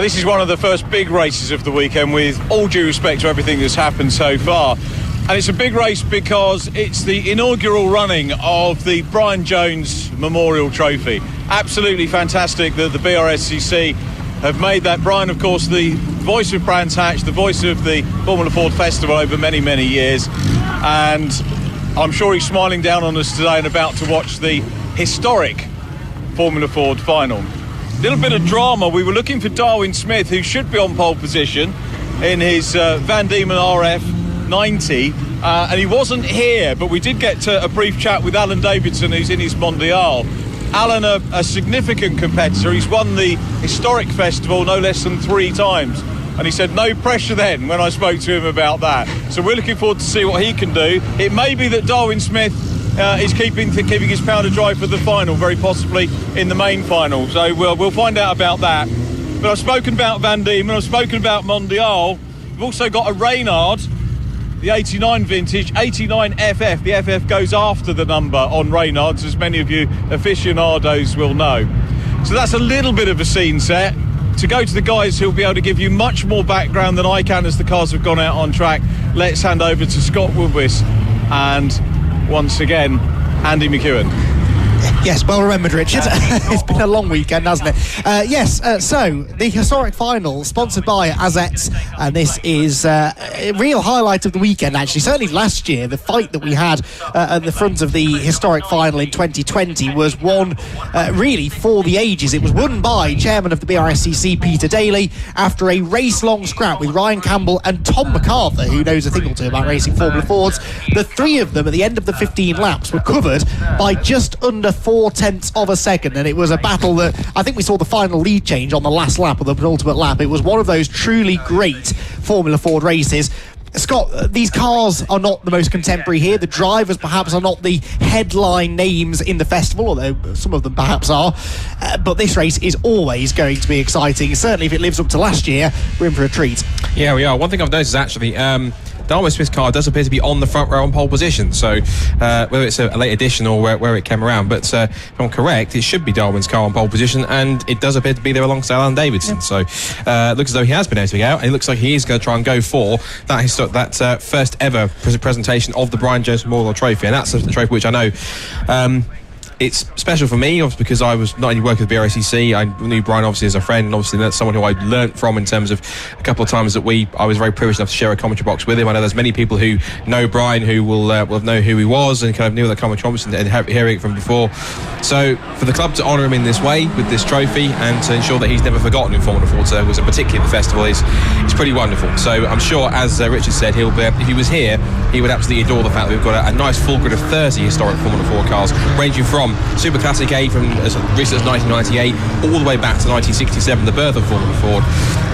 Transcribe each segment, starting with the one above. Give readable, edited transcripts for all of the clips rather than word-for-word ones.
This is one of the first big races of the weekend, with all due respect to everything that's happened so far. And it's a big race because it's the inaugural running of the Brian Jones Memorial Trophy. Absolutely fantastic that the BRSCC have made that. Brian, of course, the voice of Brands Hatch, the voice of the Formula Ford Festival over many, many years. And I'm sure he's smiling down on us today and about to watch the historic Formula Ford final. Little bit of drama. We were looking for Darwin Smith, who should be on pole position in his Van Diemen RF 90, and he wasn't here, but we did get a brief chat with Alan Davidson, who's in his Mondial. Alan, a significant competitor. He's won the historic festival no less than 3 times, and he said no pressure then when I spoke to him about that. So we're looking forward to see what he can do. It may be that Darwin Smith is keeping his powder dry for the final, very possibly in the main final. So we'll find out about that. But I've spoken about Van Diemen, I've spoken about Mondial. We've also got a Reynard, the 89 vintage, 89 FF. The FF goes after the number on Reynards, as many of you aficionados will know. So that's a little bit of a scene set. To go to the guys who'll be able to give you much more background than I can as the cars have gone out on track, let's hand over to Scott Woodwis and, once again, Andy McEwen. Yes, well remembered, Richard. It's been a long weekend, hasn't it? So the historic final, sponsored by Azets, and this is a real highlight of the weekend, actually. Certainly last year, the fight that we had at the front of the historic final in 2020 was one really for the ages. It was won by chairman of the BRSCC, Peter Daly, after a race-long scrap with Ryan Campbell and Tom MacArthur, who knows a thing or two about racing Formula Fords. The 3 of them, at the end of the 15 laps, were covered by just under 4/10 of a second, and it was a battle that I think we saw the final lead change on the last lap, or the penultimate lap. It was one of those truly great Formula Ford races. Scott, these cars are not the most contemporary here. The drivers perhaps are not the headline names in the festival, although some of them perhaps are. But this race is always going to be exciting. Certainly if it lives up to last year, we're in for a treat. Yeah, we are. One thing I've noticed actually, Darwin Smith's car does appear to be on the front row on pole position, so whether it's a late edition or where it came around, but if I'm correct, it should be Darwin's car on pole position, and it does appear to be there alongside Alan Davidson. Yeah. So it looks as though he has been able to get out, and it looks like he is going to try and go for that first ever presentation of the Brian Jones Memorial Trophy, and that's a trophy which I know it's special for me, obviously, because I was not only working with the BRSCC, I knew Brian obviously as a friend, and obviously that's someone who I learnt from in terms of a couple of times that I was very privileged enough to share a commentary box with him. I know there's many people who know Brian who will know who he was and kind of knew that commentary box and hearing it from before. So for the club to honour him in this way with this trophy and to ensure that he's never forgotten in Formula Ford, so was particularly the festival, is pretty wonderful. So I'm sure, as Richard said, he'll be, if he was here, he would absolutely adore the fact that we've got a nice full grid of 30 historic Formula Ford cars, ranging from Super Classic A from as recent as 1998 all the way back to 1967, the birth of Formula Ford.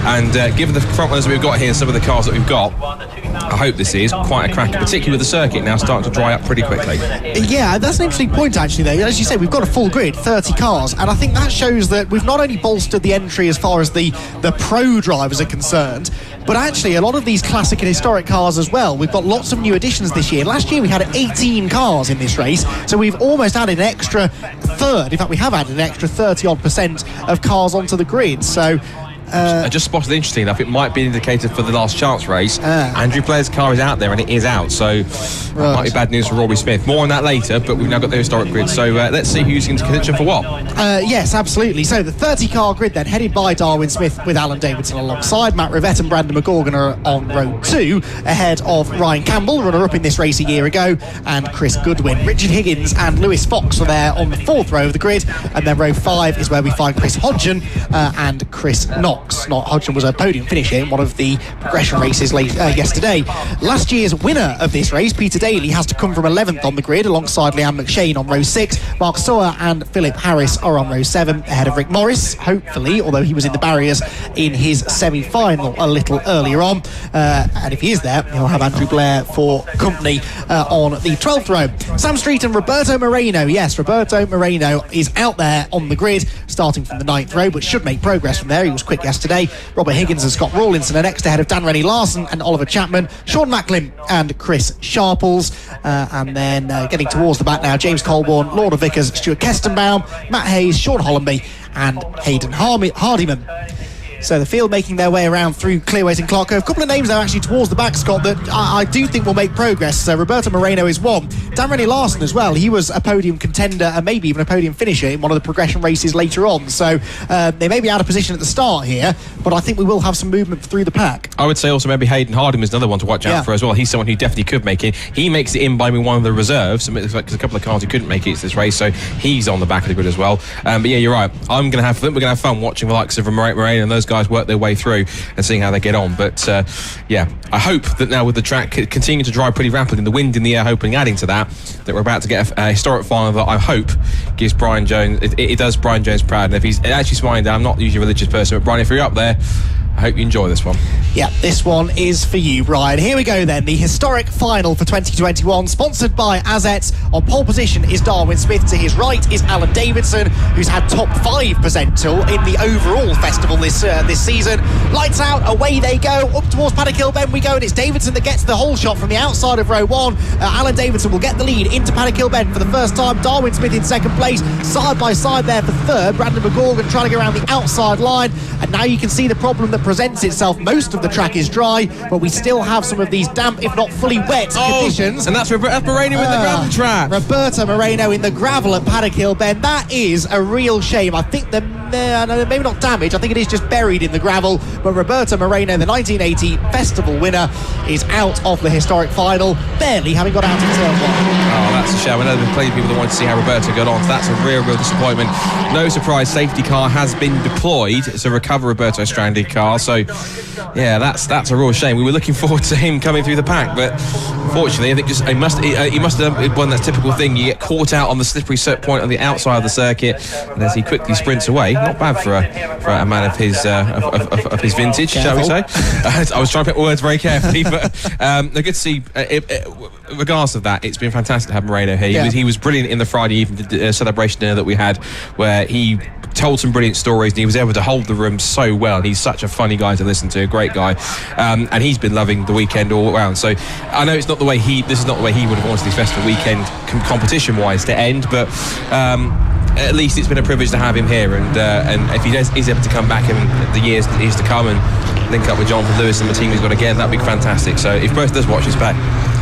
And given the front runners that we've got here, some of the cars that we've got, I hope this is quite a cracker, particularly with the circuit now starting to dry up pretty quickly. Yeah, that's an interesting point actually though. As you say, we've got a full grid, 30 cars, and I think that shows that we've not only bolstered the entry as far as the pro drivers are concerned, but actually a lot of these classic and historic cars as well. We've got lots of new additions this year. Last year we had 18 cars in this race, so we've almost added an extra third. In fact, we have added an extra 30-odd% of cars onto the grid. So I just spotted, interesting enough, it might be an indicator for the last chance race. Andrew Blair's car is out there, and it is out, so that might be bad news for Rory Smith. More on that later, but we've now got the historic grid, so let's see who's into contention for what. Yes, absolutely. So the 30-car grid then, headed by Darwin Smith with Alan Davidson alongside. Matt Rivett and Brandon McGorgan are on row 2, ahead of Ryan Campbell, runner-up in this race a year ago, and Chris Goodwin. Richard Higgins and Lewis Fox are there on the 4th row of the grid, and then row 5 is where we find Chris Hodgen and Chris Knox. Hodgson was a podium finisher in one of the progression races yesterday. Last year's winner of this race, Peter Daly, has to come from 11th on the grid alongside Leanne McShane on row 6. Mark Sawyer and Philip Harris are on row 7 ahead of Rick Morris, hopefully, although he was in the barriers in his semi-final a little earlier on. And if he is there, he'll have Andrew Blair for company on the 12th row. Sam Street and Roberto Moreno. Yes, Roberto Moreno is out there on the grid, starting from the 9th row, but should make progress from there. He was quick yesterday. Robert Higgins and Scott Rawlinson are next ahead of Dan Rennie Larson and Oliver Chapman, Sean Macklin and Chris Sharples, and then getting towards the back now, James Colborne, Lorna Vickers, Stuart Kestenbaum, Matt Hayes, Sean Hollenby and Hayden Hardiman. So the field making their way around through Clearways and Clark Cove. A couple of names there actually towards the back, Scott, that I do think will make progress. Roberto Moreno is one. Dan Rennie Larson as well. He was a podium contender and maybe even a podium finisher in one of the progression races later on. So they may be out of position at the start here, but I think we will have some movement through the pack. I would say also maybe Hayden Harding is another one to watch out for as well. He's someone who definitely could make it. He makes it in by being one of the reserves. Because a couple of cars who couldn't make it to this race, so he's on the back of the grid as well. But yeah, you're right. We're going to have fun watching the likes of Moreno and those guys work their way through and seeing how they get on. But yeah, I hope that now with the track continuing to drive pretty rapidly and the wind in the air, hoping adding to that we're about to get a historic final that I hope gives Brian Jones, it does Brian Jones proud. And if he's actually smiling down, I'm not usually a religious person, but Brian, if you're up there, I hope you enjoy this one. Yeah, this one is for you, Brian. Here we go then, the historic final for 2021, sponsored by Azets. On pole position is Darwin Smith. To his right is Alan Davidson, who's had top 5 percentile in the overall festival this season. Lights out, away they go. Up towards Paddock Hill Bend we go, and it's Davidson that gets the whole shot from the outside of row 1. Alan Davidson will get the lead into Paddock Hill Bend for the first time. Darwin Smith in second place, side by side there for third. Brandon McGorgan trying to go around the outside line, and now you can see the problem that presents itself. Most of the track is dry, but we still have some of these damp, if not fully wet conditions. And that's Moreno in the gravel trap. Roberto Moreno in the gravel at Paddock Hill Bend. That is a real shame. I think maybe not damage, I think it is just buried in the gravel. But Roberto Moreno, the 1980 festival winner, is out of the historic final, barely having got out of turn 1. Oh, that's a shame. I know there have been plenty of people that want to see how Roberto got on. So that's a real disappointment. No surprise, safety car has been deployed to recover Roberto's stranded car. So yeah, that's a real shame. We were looking forward to him coming through the pack, but unfortunately, I think he must have done one that typical thing. You get caught out on the slippery point on the outside of the circuit, and as he quickly sprints away, not bad for a man of his vintage, shall we say? I was trying to pick words very carefully, but good to see. Regardless of that, it's been fantastic to have Moreno here. He was brilliant in the Friday evening celebration dinner that we had, where he told some brilliant stories and he was able to hold the room so well. He's such a funny guy to listen to, a great guy, and he's been loving the weekend all around. So I know this is not the way he would have wanted this festival weekend competition wise to end, but at least it's been a privilege to have him here, and if he's able to come back in the years to come and link up with Jonathan Lewis and the team he's got again, that'd be fantastic. So if both does watch this back,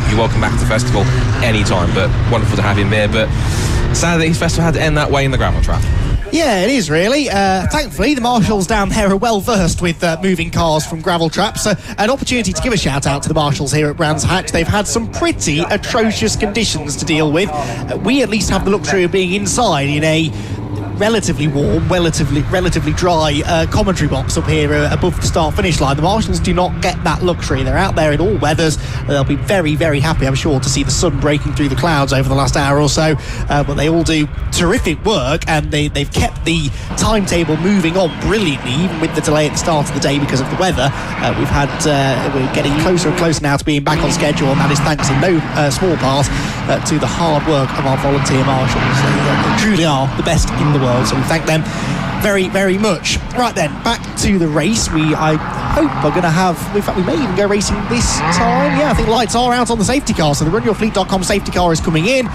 you're welcome back to the festival anytime, but wonderful to have him there. But sad that his festival had to end that way in the gravel trap. Yeah, it is really. Thankfully, the marshals down there are well versed with moving cars from gravel traps. An opportunity to give a shout out to the marshals here at Brands Hatch. They've had some pretty atrocious conditions to deal with. We at least have the luxury of being inside in a relatively warm, relatively dry commentary box up here above the start-finish line. The marshals do not get that luxury. They're out there in all weathers. They'll be very, very happy, I'm sure, to see the sun breaking through the clouds over the last hour or so. But they all do terrific work, and they've kept the timetable moving on brilliantly, even with the delay at the start of the day because of the weather. We're getting closer and closer now to being back on schedule, and that is thanks in no small part to the hard work of our volunteer marshals. They truly are the best in the world, so we thank them very, very much. Right then, back to the race. I hope are going to have, in fact we may even go racing this time. Yeah, I think lights are out on the safety car, so the runyourfleet.com safety car is coming in.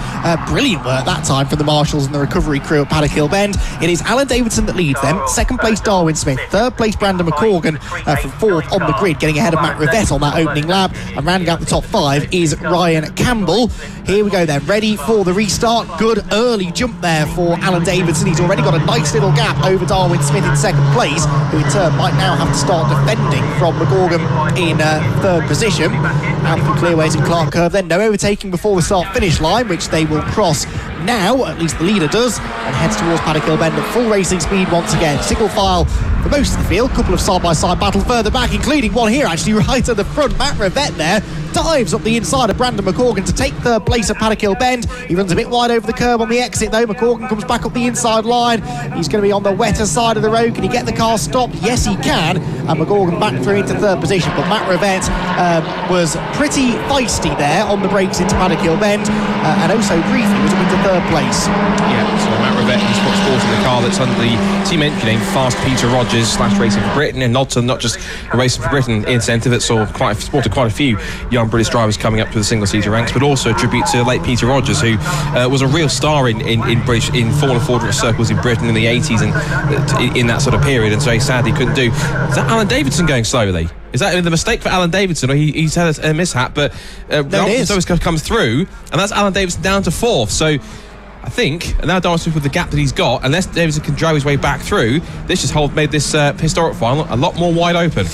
Brilliant work that time from the marshals and the recovery crew at Paddock Hill Bend. It is Alan Davidson that leads them, second place Darwin Smith, third place Brandon McCorgan from fourth on the grid, getting ahead of Matt Rivette on that opening lap, and rounding out the top 5 is Ryan Campbell. Here we go then, ready for the restart. Good early jump there for Alan Davidson. He's already got a nice little gap over Darwin Smith in second place, who in turn might now have to start defending from McGorgan in third position. Out through Clearways and Clark Curve then, no overtaking before the start finish line, which they will cross now, at least the leader does, and heads towards Paddock Hill Bend at full racing speed once again. Single file for most of the field, couple of side-by-side battle further back, including one here actually right at the front. Matt Rivette there dives up the inside of Brandon McCorgan to take third place at Paddock Hill Bend. He runs a bit wide over the curb on the exit though. McCorgan comes back up the inside line. He's going to be on the wetter side of the road. Can he get the car stopped? Yes, he can. And McCorgan back through into third position. But Matt Rivette was pretty feisty there on the brakes into Paddock Hill Bend, and also briefly was up into third place. Yeah, so Matt Rivette, he's sporting the car that's under the team entry name Fast Peter Rogers. Rogers / Racing for Britain, and not just a Racing for Britain incentive that sported quite a few young British drivers coming up to the single-seater ranks, but also a tribute to late Peter Rogers, who was a real star in Formula Ford circles in Britain in the 80s and in that sort of period, and so he sadly couldn't do. Is that Alan Davidson going slowly? Is that the mistake for Alan Davidson, or he's had a mishap? But Darwin comes through, and that's Alan Davidson down to 4th. So I think, and now Darwin Smith with the gap that he's got, unless Davidson can drive his way back through, this just made this historic final a lot more wide open.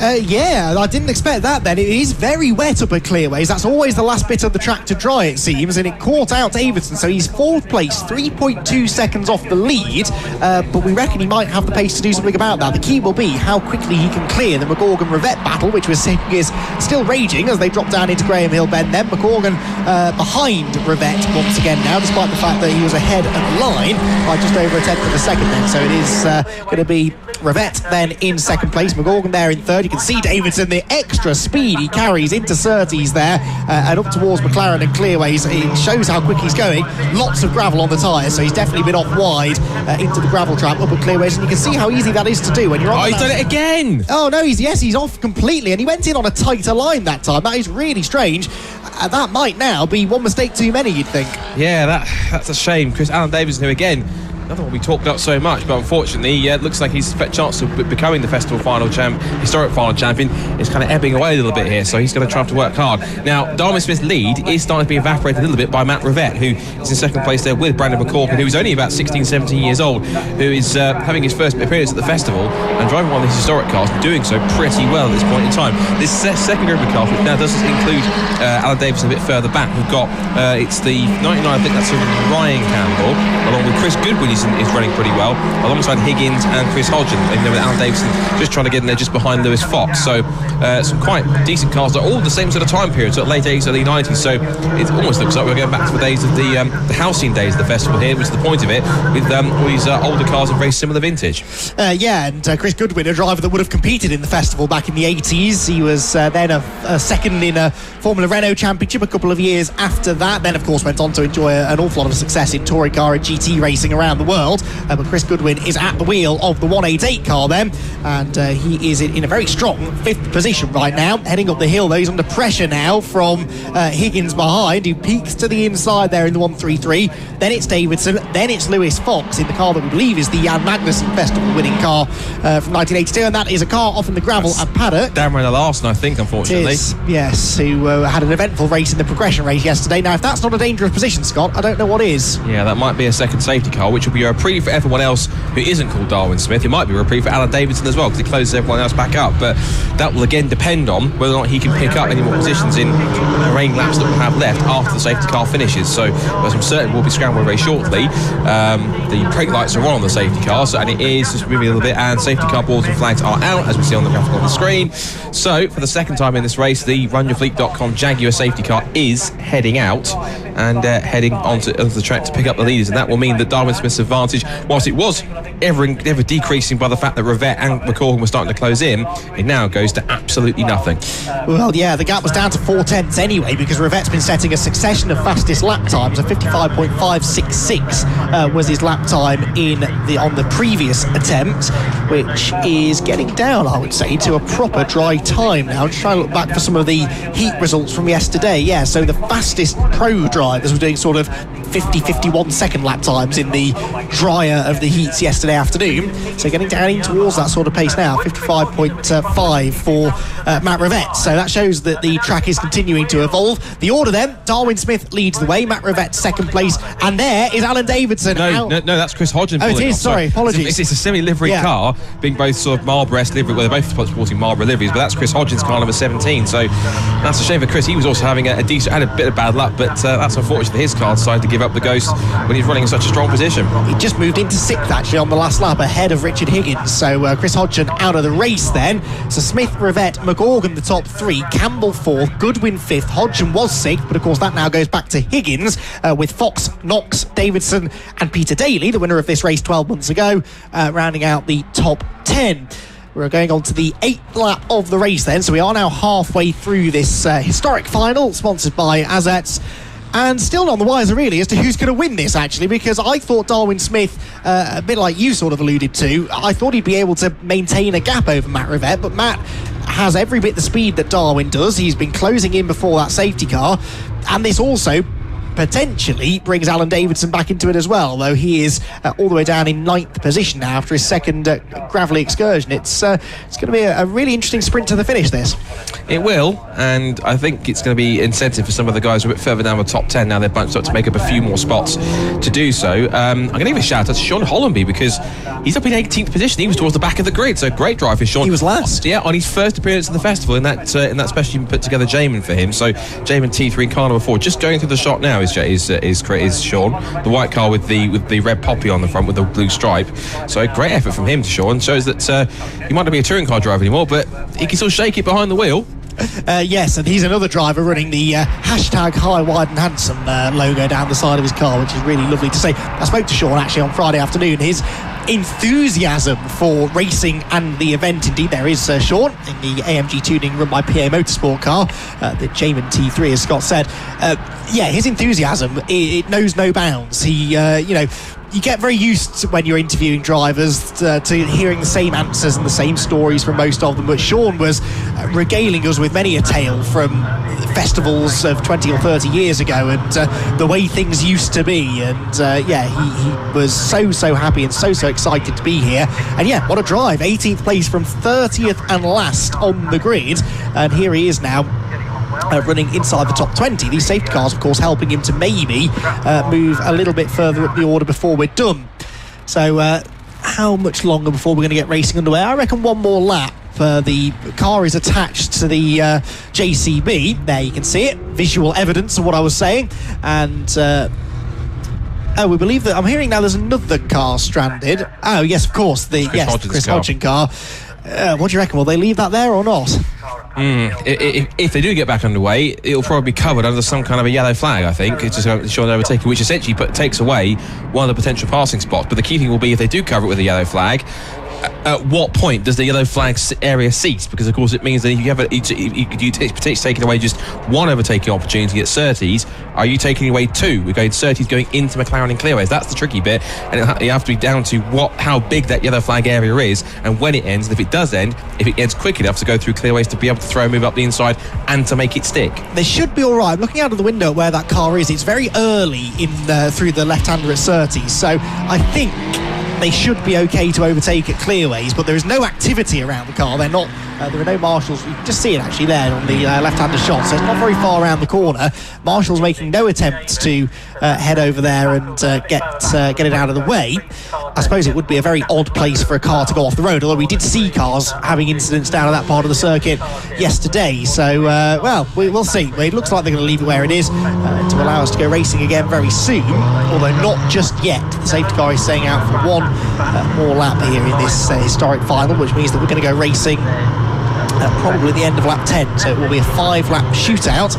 Yeah, I didn't expect that then. It is very wet up at Clearways. That's always the last bit of the track to dry, it seems, and it caught out Davidson, so he's 4th place, 3.2 seconds off the lead, but we reckon he might have the pace to do something about that. The key will be how quickly he can clear the McGorgan-Rivette battle, which we're seeing is still raging as they drop down into Graham Hill Bend. Then McGorgan behind Rivette once again now, despite the fact that he was ahead of the line by just over a tenth of a second then. So it is going to be Rivette then in 2nd place, McGorgan there in 3rd. You can see Davidson, the extra speed he carries into Surtees there and up towards McLaren and Clearways. It shows how quick he's going. Lots of gravel on the tyres, so he's definitely been off wide into the gravel trap up at Clearways, and you can see how easy that is to do when you're on. He's done it again. Oh no, he's off completely, and he went in on a tighter line that time. That is really strange. That might now be one mistake too many, you'd think. Yeah, that's a shame. Alan Davidson, who again, another one we talked about so much, but unfortunately it looks like his chance of becoming the festival historic final champion is kind of ebbing away a little bit here, so he's going to try to work hard. Now, Darwin Smith's lead is starting to be evaporated a little bit by Matt Rivette, who is in 2nd place there with Brandon McCorkin, who is only about 16, 17 years old, who is having his first appearance at the festival and driving one of these historic cars and doing so pretty well at this point in time. This second group of cars, which now does include Alan Davidson a bit further back, we've got it's the 99, I think that's Ryan Campbell, along with Chris Goodwin is running pretty well, alongside Higgins and Chris Hodgson, with Alan Davidson just trying to get in there just behind Lewis Fox. So some quite decent cars. They're all the same sort of time period, so late 80s, early 90s. So it almost looks like we're going back to the days of the halcyon days of the festival here, which is the point of it, with all these older cars of very similar vintage. And Chris Goodwin, a driver that would have competed in the festival back in the 80s. He was then a second in a Formula Renault Championship a couple of years after that. Then, of course, went on to enjoy an awful lot of success in touring car and GT racing around the world. But Chris Goodwin is at the wheel of the 188 car then, and he is in a very strong 5th position right now, heading up the hill though. He's under pressure now from Higgins behind, who peaks to the inside there in the 133. Then it's Davidson, then it's Lewis Fox in the car that we believe is the Jan Magnussen Festival winning car from 1982, and that is a car off in the gravel at Paddock. Dan Renner Larson, I think, unfortunately. Yes, who had an eventful race in the progression race yesterday. Now, if that's not a dangerous position, Scott, I don't know what is. Yeah, that might be a second safety car, which will be a reprieve for everyone else who isn't called Darwin Smith. It might be a reprieve for Alan Davidson as well, because he closes everyone else back up, but that will again depend on whether or not he can pick up any more positions in the remaining laps that we'll have left after the safety car finishes. So as I'm certain we'll be scrambling very shortly, the brake lights are on the safety car, so, and it is just moving a little bit, and safety car boards and flags are out, as we see on the graphic on the screen. So for the second time in this race, the RunYourFleet.com Jaguar safety car is heading out and heading onto the track to pick up the leaders, and that will mean that Darwin Smith's advantage, whilst it was ever decreasing by the fact that Rivette and McCorgan were starting to close in, it now goes to absolutely nothing. Well, yeah, the gap was down to 4 tenths anyway, because Rivette's been setting a succession of fastest lap times. A 55.566 was his lap time on the previous attempt, which is getting down, I would say, to a proper dry time now. Just trying to look back for some of the heat results from yesterday. Yeah, so the fastest pro drivers were doing sort of 51 second lap times in the drier of the heats yesterday afternoon, so getting down in towards that sort of pace now. 55.5 for Matt Rivette, so that shows that the track is continuing to evolve. The order then: Darwin Smith leads the way, Matt Rivette 2nd place, and there is Alan Davidson. No, that's Chris Hodgson. Oh, it is, sorry, apologies. It's a semi-livery car, being both sort of Marlboro-esque livery, well, they're both sporting Marlboro liveries, but that's Chris Hodgson's car number 17, so that's a shame for Chris. He was also having had a bit of bad luck, but that's unfortunate that his car decided to give up the ghost when he's running in such a strong position. He just moved into 6th actually on the last lap, ahead of Richard Higgins, so Chris Hodgson out of the race then. So Smith, Rivette, McGorgan the top 3, Campbell 4th, Goodwin 5th, Hodgson was 6th, but of course that now goes back to Higgins, with Fox, Knox, Davidson and Peter Daly, the winner of this race 12 months ago, rounding out the top 10. We're going on to the 8th lap of the race then, so we are now halfway through this historic final, sponsored by Azets. And still not on the wiser, really, as to who's going to win this, actually, because I thought Darwin Smith, a bit like you sort of alluded to, I thought he'd be able to maintain a gap over Matt Rivette, but Matt has every bit the speed that Darwin does. He's been closing in before that safety car, and this also potentially brings Alan Davidson back into it as well, though he is all the way down in 9th position now after his second gravelly excursion. It's going to be a really interesting sprint to the finish, this. It will, and I think it's going to be incentive for some of the guys who are a bit further down the top 10 now. They're bunched up to make up a few more spots to do so. I'm going to give a shout out to Sean Hollenby, because he's up in 18th position. He was towards the back of the grid, so great drive for Sean. He was last. Yeah, on his first appearance in the festival, in that specially put together Jamin for him. So Jamin T3 in car number 4, just going through the shot now is Sean, the white car with the red poppy on the front with the blue stripe. So great effort from him to Sean. Shows that he might not be a touring car driver anymore, but he can still shake it behind the wheel. Yes, and he's another driver running the hashtag High, Wide and Handsome logo down the side of his car, which is really lovely to see. I spoke to Sean actually on Friday afternoon. His enthusiasm for racing and the event, indeed there is Sean in the AMG tuning run by PA Motorsport car, the Jamin T3, as Scott said. His enthusiasm, it knows no bounds. He you get very used to, when you're interviewing drivers, to hearing the same answers and the same stories from most of them, but Sean was regaling us with many a tale from festivals of 20 or 30 years ago and the way things used to be, and he was so happy and so excited to be here. And what a drive, 18th place from 30th and last on the grid, and here he is now running inside the top 20. These safety cars, of course, helping him to maybe move a little bit further up the order before we're done. So how much longer before we're going to get racing underway? I reckon one more lap. The car is attached to the JCB. There you can see it, visual evidence of what I was saying. And we believe that I'm hearing now there's another car stranded. Oh yes, of course, the Chris Hodgson car. What do you reckon? Will they leave that there or not? If they do get back underway, it'll probably be covered under some kind of a yellow flag, I think. It's just going to show they're overtaking, which essentially takes away one of the potential passing spots. But the key thing will be, if they do cover it with a yellow flag, at what point does the yellow flag area cease? Because of course it means that if you have potentially taking away just one overtaking opportunity at Surtees, are you taking away two? We're going Surtees going into McLaren and clearways. That's the tricky bit, and you have to be down to how big that yellow flag area is and when it ends. And if it does end, if it ends quick enough to go through clearways to be able to throw and move up the inside and to make it stick. They should be all right. I'm looking out of the window at where that car is. It's very early in through the left-hander at Surtees, so I think they should be okay to overtake at clearways, but there is no activity around the car. They're not. There are no marshals. You can just see it actually there on the left-hander shot, so it's not very far around the corner. Marshals making no attempts to head over there and get it out of the way. I suppose it would be a very odd place for a car to go off the road, although we did see cars having incidents down at that part of the circuit yesterday. So, we'll see. It looks like they're going to leave it where it is to allow us to go racing again very soon, although not just yet. The safety car is staying out for one more lap here in this historic final, which means that we're going to go racing probably at the end of lap 10, so it will be a 5-lap shootout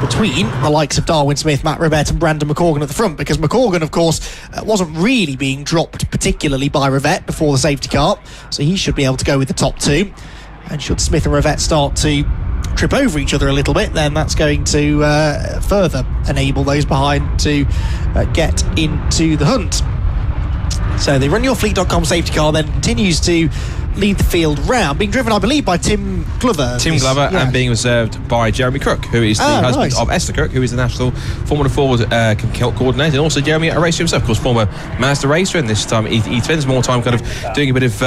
between the likes of Darwin Smith, Matt Rivette and Brandon McCorgan at the front, because McCorgan, of course, wasn't really being dropped particularly by Rivette before the safety car, so he should be able to go with the top two. And should Smith and Rivette start to trip over each other a little bit, then that's going to further enable those behind to get into the hunt. So the RunYourFleet.com safety car then continues to lead the field round, being driven, I believe, by Tim Glover. And being reserved by Jeremy Crook, who is the husband of Esther Crook, who is the National Formula Ford coordinator, and also Jeremy, a racer himself, of course, former Mazda racer, and this time he spends more time kind of doing a bit of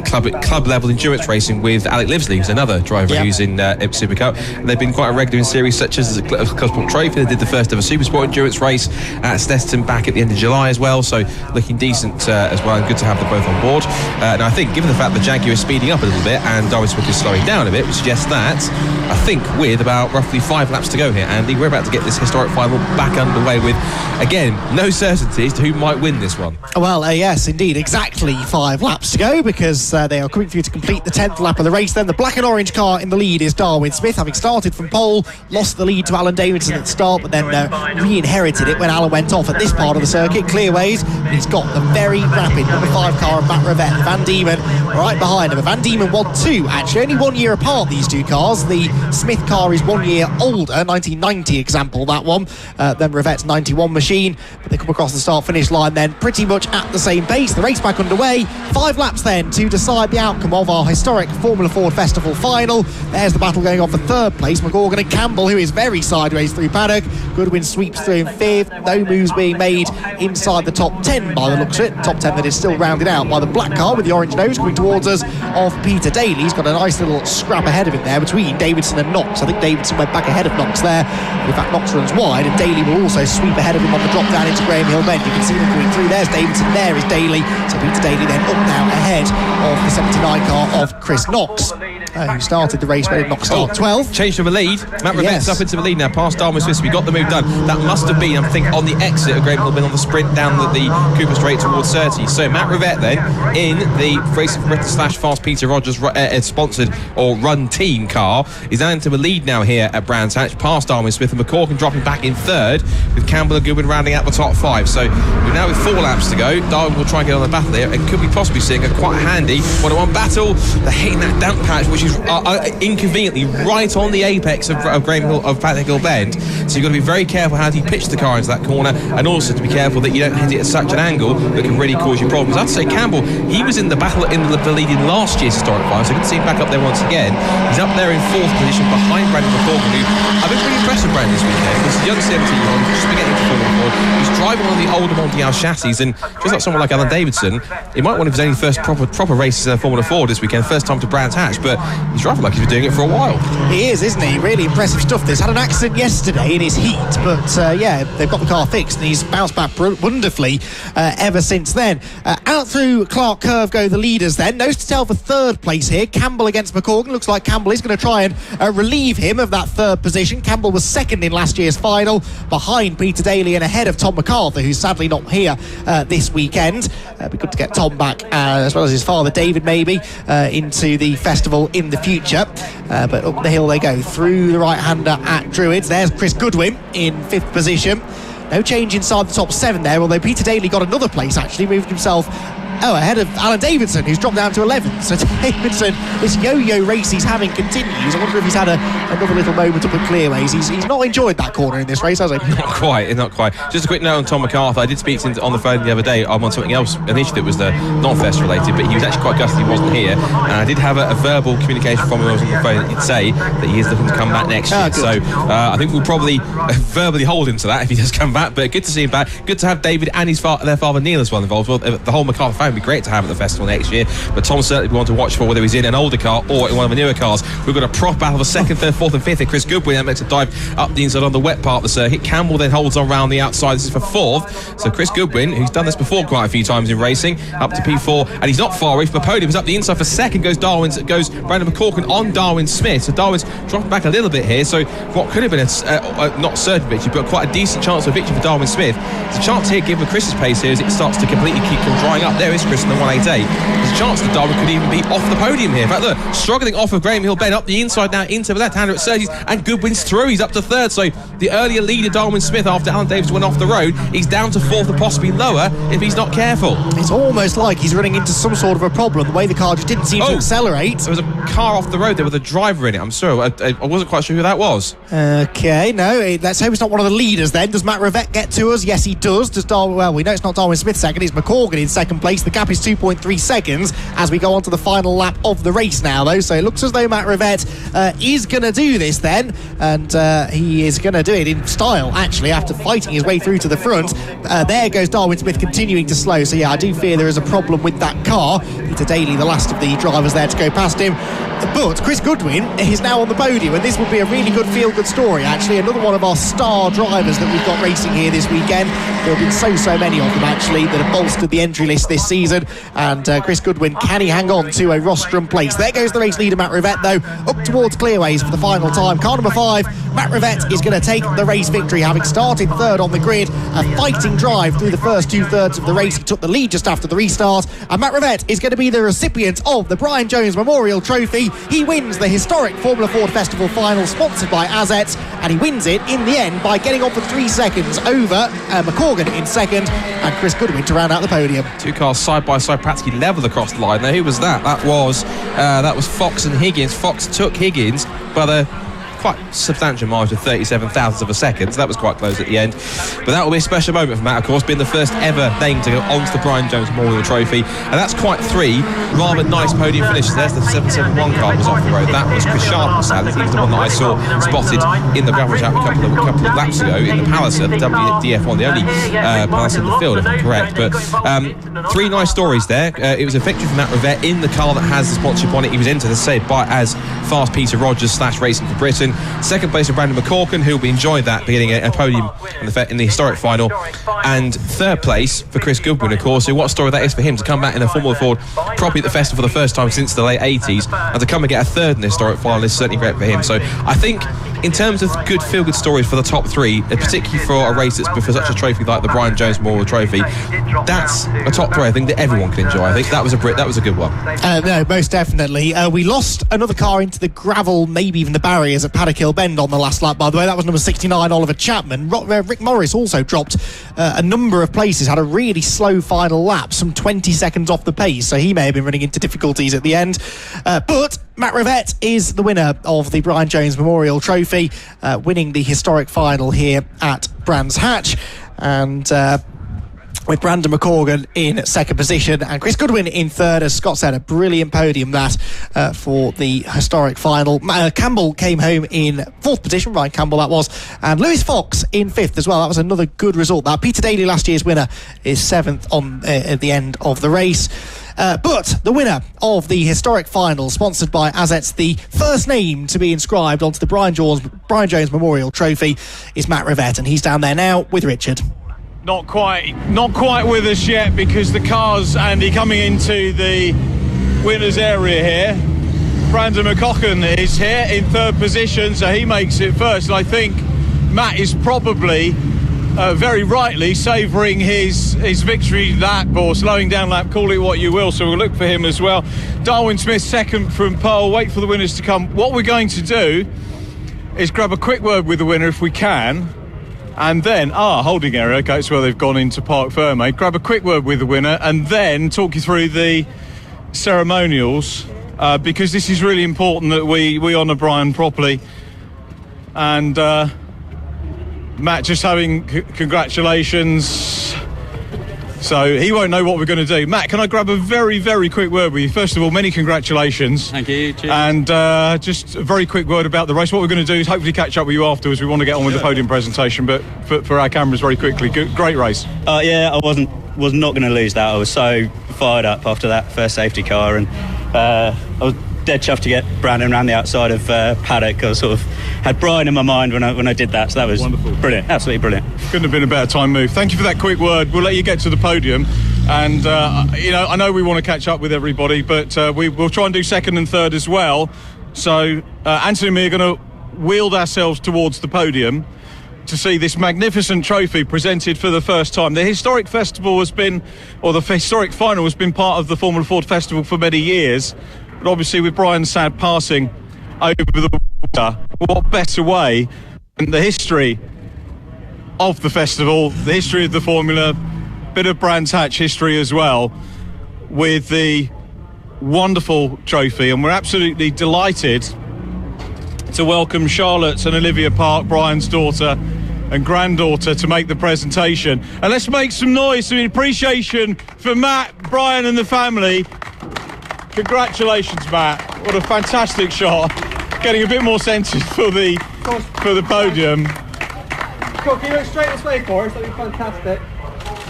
club level endurance racing with Alec Livesley, who's another driver who's in Supercup. And they've been quite a regular in series such as the Club Sport Trophy. They did the first ever Supersport endurance race at Snetterton back at the end of July as well, so looking decent as well, and good to have them both on board. And I think, given the fact that Jaguar is speeding up a little bit and Darwin Smith is slowing down a bit, which suggests that, I think, with about roughly 5 laps to go here, Andy, we're about to get this historic final back underway with, again, no certainty as to who might win this one. Well, yes, indeed, exactly 5 laps to go, because they are coming through to complete the 10th lap of the race. Then the black and orange car in the lead is Darwin Smith, having started from pole, lost the lead to Alan Davidson at the start, but then re-inherited it when Alan went off at this part of the circuit, clearways. He's got the very rapid number 5 car of Matt Rivette. Van Diemen right behind him. Van Diemen won 2, actually, only 1 year apart, these two cars. The Smith car is 1 year older, 1990 example, that one. Then Rivette's 91 machine, but they come across the start-finish line then pretty much at the same pace. The race back underway. 5 laps then to decide the outcome of our historic Formula Ford Festival final. There's the battle going on for 3rd place. McCorgan and Campbell, who is very sideways through paddock. Goodwin sweeps through in 5th. No moves being made inside the top 10 by the looks of it. Top 10 that is still rounded out by the black car with the orange nose coming towards us of Peter Daly. He's got a nice little scrap ahead of him there between Davidson and Knox. I think Davidson went back ahead of Knox there. In fact, Knox runs wide, and Daly will also sweep ahead of him on the drop down into Graham Hill Bend. You can see them coming through. There's Davidson, there is Daly. So Peter Daly then up now ahead of the 79 car of Chris Knox, who started the race. Where did Knox start? 12th. Change to the lead. Matt Rivette's up into the lead now, past Darwin Smith. We got the move done. That must have been, I think, on the exit of Graham Hill Bend on the sprint down the Cooper Straight towards 30. So Matt Rivette then in the Racing for Britain / Fast Peter Rogers sponsored or run team car is down into the lead now here at Brands Hatch, past Darwin Smith, and McCorkin dropping back in 3rd with Campbell and Goodwin rounding out the top 5. So we're now with 4 laps to go. Darwin will try and get on the battle there and could be possibly seeing a quite handy 1-on-1 battle. They're hitting that damp patch, which is inconveniently right on the apex of Paddock Hill Bend. So you've got to be very careful how you pitch the car into that corner, and also to be careful that you don't hit it at such an angle that can really cause you problems. I'd say Campbell, he was in the battle in the lead in last year's historic final, so you can see him back up there once again. He's up there in 4th position behind Brandon McCormick, who I've been pretty impressed with Brandon this weekend. He's a young 17-year-old who's just been getting into Formula Ford. He's driving one of the older Mondial chassis, and just like someone like Alan Davidson, it might one of his only first proper races in Formula Ford this weekend, first time to Brands Hatch, but he's driving like he's been doing it for a while. He is, isn't he? Really impressive stuff. This had an accident yesterday in his heat, but yeah, they've got the car fixed, and he's bounced back wonderfully ever since then. Out through Clark Curve go the leaders then. Nose to tail for 3rd place here. Campbell against McCorgan. Looks like Campbell is going to try and relieve him of that 3rd position. Campbell was 2nd in last year's final, behind Peter Daly and ahead of Tom MacArthur, who's sadly not here this weekend. Be good to get Tom back, as well as his father David maybe, into the festival in the future. But up the hill they go through the right-hander at Druids. There's Chris Goodwin in 5th position. No change inside the top 7 there, although Peter Daly got another place, actually, moved himself ahead of Alan Davidson, who's dropped down to 11th. So Davidson, this yo-yo race he's having continues. I wonder if he's had another little moment up at Clearways. He's not enjoyed that corner in this race, has he? Not quite. Just a quick note on Tom MacArthur. I did speak to him on the phone the other day on something else, an issue that was non-fest related, but he was actually quite gutted he wasn't here. And I did have a verbal communication from him. I was on the phone. He'd say that he is looking to come back next year. So I think we'll probably verbally hold him to that if he does come back. But good to see him back. Good to have David and their father Neil as well involved. Well, the whole MacArthur family would be great to have at the festival next year, but Tom certainly want to watch for whether he's in an older car or in one of the newer cars. We've got a prop battle of 2nd, 3rd, 4th and 5th, and Chris Goodwin that makes a dive up the inside on the wet part of the circuit. Campbell then holds on round the outside. This is for 4th, so Chris Goodwin, who's done this before quite a few times in racing, up to P4, and he's not far away from the podium. He's up the inside for 2nd, goes Brandon McCorkin on Darwin Smith, so Darwin's dropped back a little bit here, so what could have been a not certain victory, but quite a decent chance of victory for Darwin Smith. There's a chance here given Chris's pace here as it starts to completely keep on drying up. There is Chris in the 188. There's a chance that Darwin could even be off the podium here. In fact, look, struggling off of Graham Hill Bend up the inside now into the left-hander at 30s, and Goodwin's through. He's up to 3rd. So the earlier leader, Darwin Smith, after Alan Davis went off the road, he's down to 4th and possibly lower if he's not careful. It's almost like he's running into some sort of a problem. The way the car just didn't seem to accelerate. There was a car off the road there with a driver in it. I'm sorry, I wasn't quite sure who that was. Okay, no, let's hope it's not one of the leaders then. Does Matt Rivette get to us? Yes, he does. Does Darwin? Well, we know it's not Darwin Smith 2nd, it's McCorgan in 2nd place. The gap is 2.3 seconds as we go on to the final lap of the race now, though. So it looks as though Matt Rivette is going to do this then, and he is going to do it in style, actually, after fighting his way through to the front. There goes Darwin Smith continuing to slow. So yeah, I do fear there is a problem with that car. Peter Daly, the last of the drivers there to go past him. But Chris Goodwin is now on the podium, and this would be a really good feel-good story, actually. Another one of our star drivers that we've got racing here this weekend. There have been so many of them, actually, that have bolstered the entry list this season. And Chris Goodwin, can he hang on to a rostrum place? There goes the race leader, Matt Rivette, though, up towards Clearways for the final time. Car number 5, Matt Rivette is going to take the race victory, having started 3rd on the grid. A fighting drive through the first 2/3 of the race. He took the lead just after the restart. And Matt Rivette is going to be the recipient of the Brian Jones Memorial Trophy. He wins the historic Formula Ford Festival final, sponsored by Azets, and he wins it in the end by getting on for 3 seconds over McCorgan in 2nd, and Chris Goodwin to round out the podium. Two cars side by side, practically level across the line. Now, who was that? That was Fox and Higgins. Fox took Higgins by the quite substantial margin of 37 thousandths of a second, so that was quite close at the end. But that will be a special moment for Matt, of course, being the first ever name to go onto the Brian Jones Memorial Trophy, and that's quite three rather nice podium finishes. There's the 771 car was off the road. That was Chris Sharp, sadly. He was the one that I saw spotted in the gravel trap a couple of laps ago in the Palliser, the WDF1, the only Palliser in the field, if I'm correct. But three nice stories there. It was a victory for Matt Rivette in the car that has the sponsorship on it. He was entered, as I said, as Fast Peter Rogers / Racing for Britain. Second place for Brandon McCorkin, who will be enjoying that, getting a podium in the historic final. And third place for Chris Goodwin, of course, who, what a story that is for him, to come back in a Formula Ford properly at the festival for the first time since the late 80s, and to come and get a third in the historic final is certainly great for him. So I think in terms of good feel-good stories for the top three, particularly for a race that's for such a trophy like the Brian Jones Memorial Trophy, that's a top three I think that everyone can enjoy. I think that was a good one. No, most definitely. We lost another car into the gravel, maybe even the barriers at Paddock Hill Bend on the last lap, by the way. That was number 69, Oliver Chapman. Rick Morris also dropped a number of places, had a really slow final lap, some 20 seconds off the pace, so he may have been running into difficulties at the end. But Matt Rivette is the winner of the Brian Jones Memorial Trophy, winning the historic final here at Brands Hatch, and with Brandon McCorgan in second position and Chris Goodwin in third. As Scott said, a brilliant podium that for the historic final. Campbell came home in fourth position, Ryan Campbell that was, and Lewis Fox in fifth as well. That was another good result. That Peter Daly, last year's winner, is seventh on at the end of the race. But the winner of the historic final, sponsored by Azets, the first name to be inscribed onto the Brian Jones Memorial Trophy, is Matt Rivette, and he's down there now with Richard. Not quite with us yet, because the cars, Andy, coming into the winners area here. Brandon McCorkin is here in third position, so he makes it first. And I think Matt is probably very rightly savouring his victory lap, or slowing down lap, call it what you will, so we'll look for him as well. Darwin Smith second from pole, wait for the winners to come. What we're going to do is grab a quick word with the winner if we can, and then holding area, okay, it's where they've gone into Parc Ferme. Grab a quick word with the winner and then talk you through the ceremonials, because this is really important that we honour Brian properly. And Matt, just having congratulations. So he won't know what we're going to do. Matt, can I grab a very, very quick word with you? First of all, many congratulations. Thank you. Cheers. And just a very quick word about the race. What we're going to do is hopefully catch up with you afterwards. We want to get on with the podium presentation, but for our cameras, very quickly. Great race. Yeah, I was not going to lose that. I was so fired up after that first safety car, and I was dead chuffed to get Brandon around the outside of paddock. I sort of had Brian in my mind when I did that, so that was wonderful. Brilliant, absolutely brilliant. Couldn't have been a better time move. Thank you for that quick word. We'll let you get to the podium, and I know we want to catch up with everybody, but we'll try and do second and third as well. So Anthony and me are going to wield ourselves towards the podium to see this magnificent trophy presented for the first time. The historic festival has been, or the historic final has been, part of the Formula Ford Festival for many years. But obviously with Brian's sad passing over the water, what better way than the history of the festival, the history of the Formula, bit of Brands Hatch history as well, with the wonderful trophy. And we're absolutely delighted to welcome Charlotte and Olivia Park, Brian's daughter and granddaughter, to make the presentation. And let's make some noise, some appreciation for Matt, Brian and the family. Congratulations, Matt. What a fantastic shot. Getting a bit more centred for the podium. Cool, can you look straight this way for us? That'd be fantastic.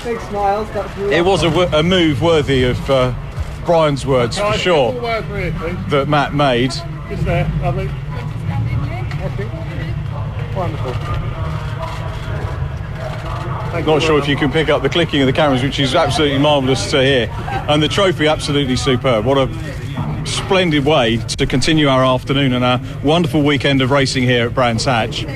Big smiles. That's really it was a move worthy of Brian's words, for sure, that Matt made. Just there, lovely. Wonderful. Not sure if you can pick up the clicking of the cameras, which is absolutely marvellous to hear. And the trophy, absolutely superb. What a splendid way to continue our afternoon and our wonderful weekend of racing here at Brands Hatch.